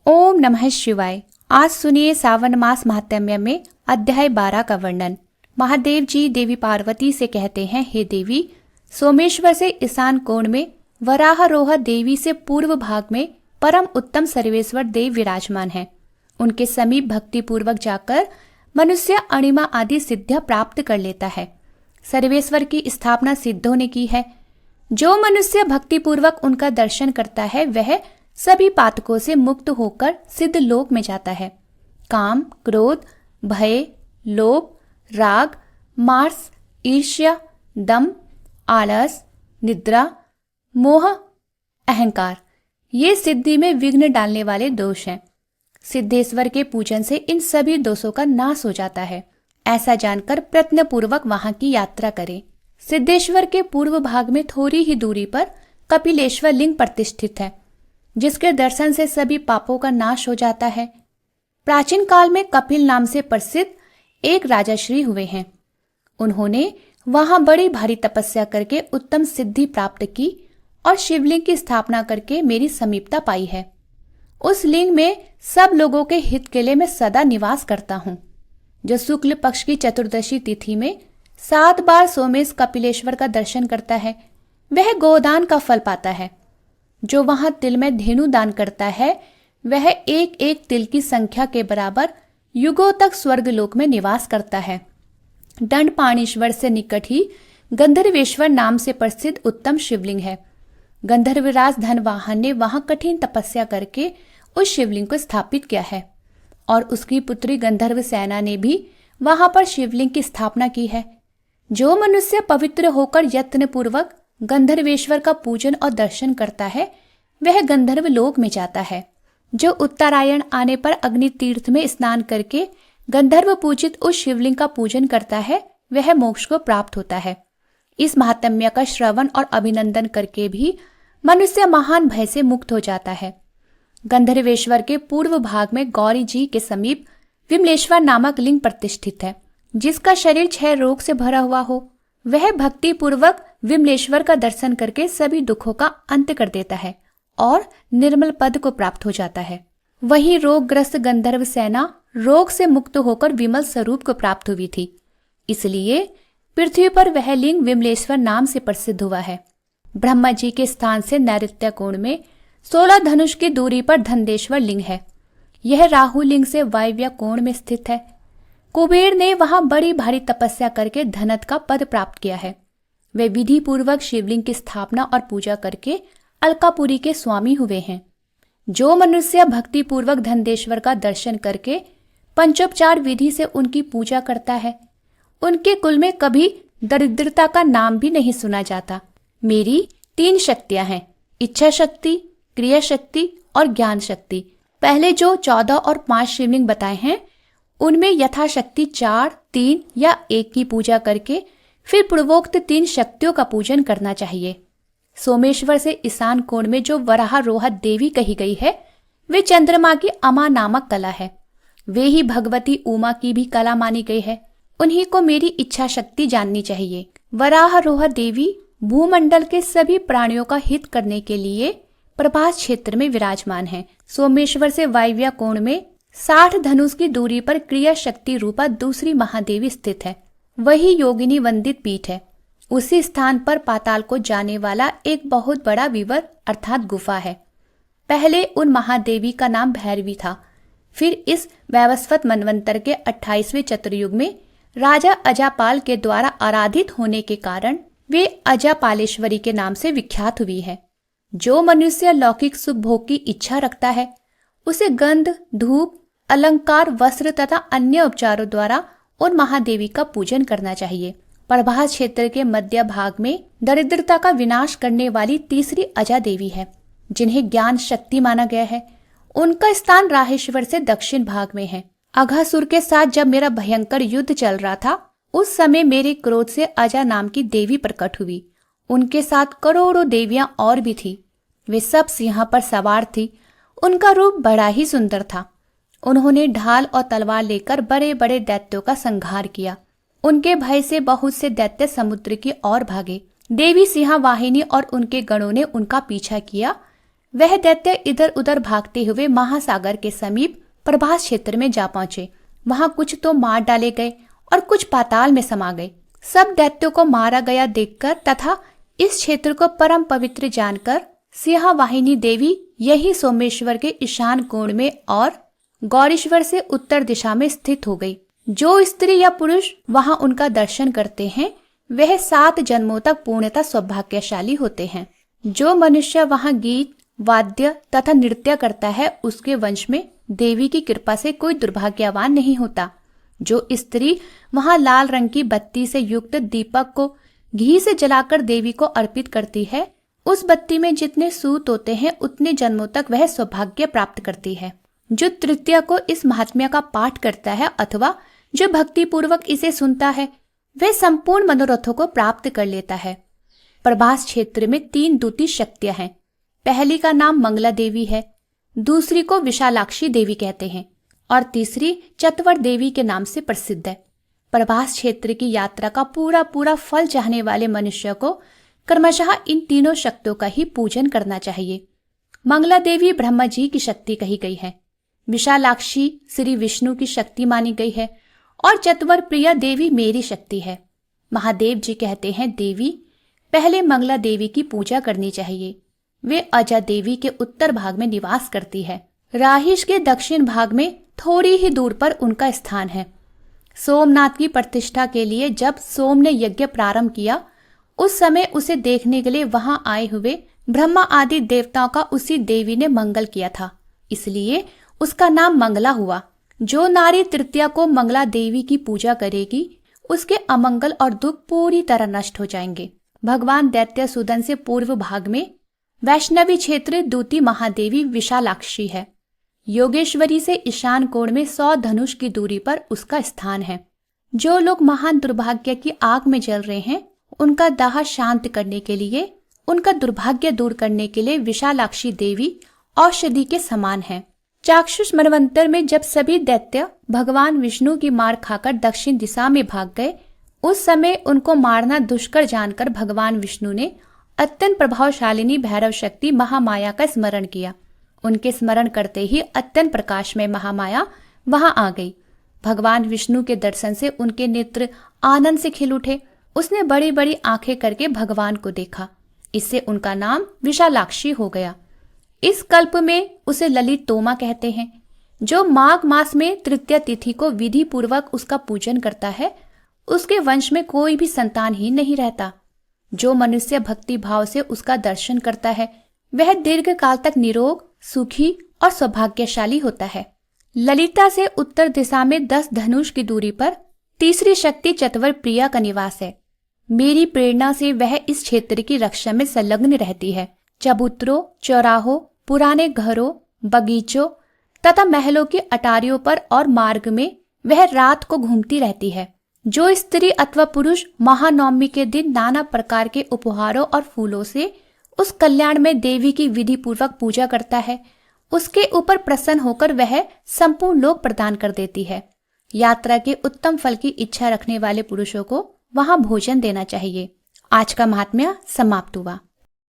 ओम नमः शिवाय। आज सुनिए सावन मास महात्म्य में अध्याय 12 का वर्णन। महादेव जी देवी पार्वती से कहते हैं, हे देवी, सोमेश्वर से ईशान कोण में वराहरोह देवी से पूर्व भाग में परम उत्तम सर्वेश्वर देव विराजमान है। उनके समीप भक्ति पूर्वक जाकर मनुष्य अणिमा आदि सिद्धियां प्राप्त कर लेता है। सर्वेश्वर की स्थापना सिद्धों ने की है। जो मनुष्य भक्ति पूर्वक उनका दर्शन करता है वह सभी पातकों से मुक्त होकर सिद्ध लोक में जाता है। काम, क्रोध, भय, लोभ, राग, मार्स, ईर्ष्या, दम, आलस, निद्रा, मोह, अहंकार, ये सिद्धि में विघ्न डालने वाले दोष हैं। सिद्धेश्वर के पूजन से इन सभी दोषों का नाश हो जाता है। ऐसा जानकर प्रयत्न पूर्वक वहां की यात्रा करें। सिद्धेश्वर के पूर्व भाग में थोड़ी ही दूरी पर कपिलेश्वर लिंग प्रतिष्ठित है, जिसके दर्शन से सभी पापों का नाश हो जाता है। प्राचीन काल में कपिल नाम से प्रसिद्ध एक राजाश्री हुए हैं। उन्होंने वहां बड़ी भारी तपस्या करके उत्तम सिद्धि प्राप्त की और शिवलिंग की स्थापना करके मेरी समीपता पाई है। उस लिंग में सब लोगों के हित के लिए मैं सदा निवास करता हूँ। जो शुक्ल पक्ष की चतुर्दशी तिथि में 7 बार सोमेश कपिलेश्वर का दर्शन करता है वह गोदान का फल पाता है। जो वहां तिल में धेनु दान करता है वह एक एक तिल की संख्या के बराबर युगों तक स्वर्ग लोक में निवास करता है। दंडपाणीश्वर से निकट ही गंधर्वेश्वर नाम से प्रसिद्ध उत्तम शिवलिंग है। गंधर्वराज धनवाहन ने वहां कठिन तपस्या करके उस शिवलिंग को स्थापित किया है और उसकी पुत्री गंधर्व सेना ने भी वहां पर शिवलिंग की स्थापना की है। जो मनुष्य पवित्र होकर यत्न पूर्वक गंधर्वेश्वर का पूजन और दर्शन करता है वह गंधर्व लोक में जाता है। जो उत्तरायण आने पर अग्नि तीर्थ में स्नान करके गंधर्व पूजित उस शिवलिंग का पूजन करता है वह मोक्ष को प्राप्त होता है। इस महात्म्य का श्रवण और अभिनंदन करके भी मनुष्य महान भय से मुक्त हो जाता है। गंधर्वेश्वर के पूर्व भाग में गौरी जी के समीप विमलेश्वर नामक लिंग प्रतिष्ठित है। जिसका शरीर 6 रोग से भरा हुआ हो वह भक्ति पूर्वक विमलेश्वर का दर्शन करके सभी दुखों का अंत कर देता है और निर्मल पद को प्राप्त हो जाता है। वही रोगग्रस्त गंधर्व सेना रोग से मुक्त होकर विमल स्वरूप को प्राप्त हुई थी, इसलिए पृथ्वी पर वह लिंग विमलेश्वर नाम से प्रसिद्ध हुआ है। ब्रह्मा जी के स्थान से नैऋत्य कोण में 16 धनुष की दूरी पर धन्देश्वर लिंग है। यह राहु लिंग से वायव्य कोण में स्थित है। कुबेर ने वहां बड़ी भारी तपस्या करके धनत का पद प्राप्त किया है। वे विधि पूर्वक शिवलिंग की स्थापना और पूजा करके अलकापुरी के स्वामी हुए हैं। जो मनुष्य भक्ति पूर्वक धन्देश्वर का दर्शन करके पंचोपचार विधि से उनकी पूजा करता है उनके कुल में कभी दरिद्रता का नाम भी नहीं सुना जाता। मेरी 3 शक्तियां हैं, इच्छा शक्ति, क्रिया शक्ति और ज्ञान शक्ति। पहले जो 14 और 5 शिवलिंग बताए हैं उनमें यथाशक्ति 4, 3 या 1 की पूजा करके फिर पूर्वोक्त 3 शक्तियों का पूजन करना चाहिए। सोमेश्वर से ईशान कोण में जो वराहरोह देवी कही गई है वे चंद्रमा की अमा नामक कला है। वे ही भगवती उमा की भी कला मानी गई है। उन्हीं को मेरी इच्छा शक्ति जाननी चाहिए। वराहरोह देवी भूमंडल के सभी प्राणियों का हित करने के लिए प्रभास क्षेत्र में विराजमान है। सोमेश्वर से वायव्य कोण में 60 धनुष की दूरी पर क्रिया शक्ति रूपा दूसरी महादेवी स्थित है। वही योगिनी वंदित पीठ है। उसी स्थान पर पाताल को जाने वाला एक बहुत बड़ा विवर अर्थात गुफा है। पहले उन महादेवी का नाम भैरवी था। फिर इस वैवस्वत मनवंतर के 28वें चतुर्युग में राजा अजापाल के द्वारा आराधित होने के कारण वे अजापालेश्वरी के नाम से विख्यात हुई है। जो मनुष्य लौकिक सुख भोग की इच्छा रखता है उसे गंध, धूप, अलंकार, वस्त्र तथा अन्य उपचारों द्वारा उन महादेवी का पूजन करना चाहिए। प्रभास क्षेत्र के मध्य भाग में दरिद्रता का विनाश करने वाली तीसरी अजा देवी है, जिन्हें ज्ञान शक्ति माना गया है। उनका स्थान राहेश्वर से दक्षिण भाग में है। अघासुर के साथ जब मेरा भयंकर युद्ध चल रहा था उस समय मेरे क्रोध से अजा नाम की देवी प्रकट हुई। उनके साथ करोड़ों देवियां और भी थी। वे सब सिंह पर सवार थी। उनका रूप बड़ा ही सुंदर था। उन्होंने ढाल और तलवार लेकर बड़े बड़े दैत्यों का संहार किया। उनके भय से बहुत से दैत्य समुद्र की ओर भागे। देवी सिंह वाहिनी और उनके गणों ने उनका पीछा किया। वह दैत्य इधर उधर भागते हुए महासागर के समीप प्रभास क्षेत्र में जा पहुंचे। वहां कुछ तो मार डाले गए और कुछ पाताल में समा गए। सब दैत्यों को मारा गया देखकर तथा इस क्षेत्र को परम पवित्र जानकर सिंहवाहिनी देवी यही सोमेश्वर के ईशान कोण में और गौरीश्वर से उत्तर दिशा में स्थित हो गई। जो स्त्री या पुरुष वहां उनका दर्शन करते हैं वह 7 जन्मों तक पूर्णतः सौभाग्यशाली होते हैं। जो मनुष्य वहां गीत वाद्य तथा नृत्य करता है उसके वंश में देवी की कृपा से कोई दुर्भाग्यवान नहीं होता। जो स्त्री वहां लाल रंग की बत्ती से युक्त दीपक को घी से जलाकर देवी को अर्पित करती है, उस बत्ती में जितने सूत होते हैं उतने जन्मों तक वह सौभाग्य प्राप्त करती है। जो तृतीया को इस महात्म्य का पाठ करता है अथवा जो भक्ति पूर्वक इसे सुनता है वह संपूर्ण मनोरथों को प्राप्त कर लेता है। प्रभास क्षेत्र में 3 दूती शक्तियां हैं। पहली का नाम मंगला देवी है, दूसरी को विशालाक्षी देवी कहते हैं और तीसरी चतवर देवी के नाम से प्रसिद्ध है। प्रभास क्षेत्र की यात्रा का पूरा फल चाहने वाले मनुष्य को क्रमशः इन तीनों शक्तियों का ही पूजन करना चाहिए। मंगला देवी ब्रह्मा जी की शक्ति कही गई है, विशालाक्षी श्री विष्णु की शक्ति मानी गई है और चतवर प्रिया देवी मेरी शक्ति है। महादेव जी कहते हैं देवी पहले मंगला देवी की पूजा करनी चाहिए। वे अजा देवी के उत्तर भाग में निवास करती है। राहिश के दक्षिण भाग में थोड़ी ही दूर पर उनका स्थान है। सोमनाथ की प्रतिष्ठा के लिए जब सोम ने यज्ञ प्रारंभ किया उस समय उसे देखने के लिए वहां आए हुए ब्रह्मा आदि देवताओं का उसी देवी ने मंगल किया था, इसलिए उसका नाम मंगला हुआ। जो नारी तृतीया को मंगला देवी की पूजा करेगी उसके अमंगल और दुख पूरी तरह नष्ट हो जाएंगे। भगवान दैत्य सूदन से पूर्व भाग में वैष्णवी क्षेत्र दूती महादेवी विशालाक्षी है। योगेश्वरी से ईशान कोण में 100 धनुष की दूरी पर उसका स्थान है। जो लोग महान दुर्भाग्य की आग में जल रहे हैं उनका दाह शांत करने के लिए, उनका दुर्भाग्य दूर करने के लिए विशालाक्षी देवी औषधि के समान है। चाक्षुष मनवंतर में जब सभी दैत्य भगवान विष्णु की मार खाकर दक्षिण दिशा में भाग गए उस समय उनको मारना दुष्कर जानकर भगवान विष्णु ने अत्यंत प्रभावशालिनी भैरव शक्ति महामाया का स्मरण किया। उनके स्मरण करते ही अत्यंत प्रकाश में महामाया वहां आ गई। भगवान विष्णु के दर्शन से उनके नेत्र आनंद से खिल उठे। उसने बड़ी बड़ी आंखें करके भगवान को देखा, इससे उनका नाम विशालाक्षी हो गया। इस कल्प में उसे ललित तोमा कहते हैं। जो माघ मास में तृतीया तिथि को विधि पूर्वक उसका पूजन करता है उसके वंश में कोई भी संतान ही नहीं रहता। जो मनुष्य भक्ति भाव से उसका दर्शन करता है वह दीर्घ काल तक निरोग, सुखी और सौभाग्यशाली होता है। ललिता से उत्तर दिशा में 10 धनुष की दूरी पर तीसरी शक्ति चतवर प्रिया का निवास है। मेरी प्रेरणा से वह इस क्षेत्र की रक्षा में संलग्न रहती है। चबूतरों, चौराहों, पुराने घरों, बगीचों तथा महलों की अटारियों पर और मार्ग में वह रात को घूमती रहती है। जो स्त्री अथवा पुरुष महानवमी के दिन नाना प्रकार के उपहारों और फूलों से उस कल्याण में देवी की विधि पूर्वक पूजा करता है उसके ऊपर प्रसन्न होकर वह संपूर्ण लोक प्रदान कर देती है। यात्रा के उत्तम फल की इच्छा रखने वाले पुरुषों को वहां भोजन देना चाहिए। आज का महात्म्य समाप्त हुआ।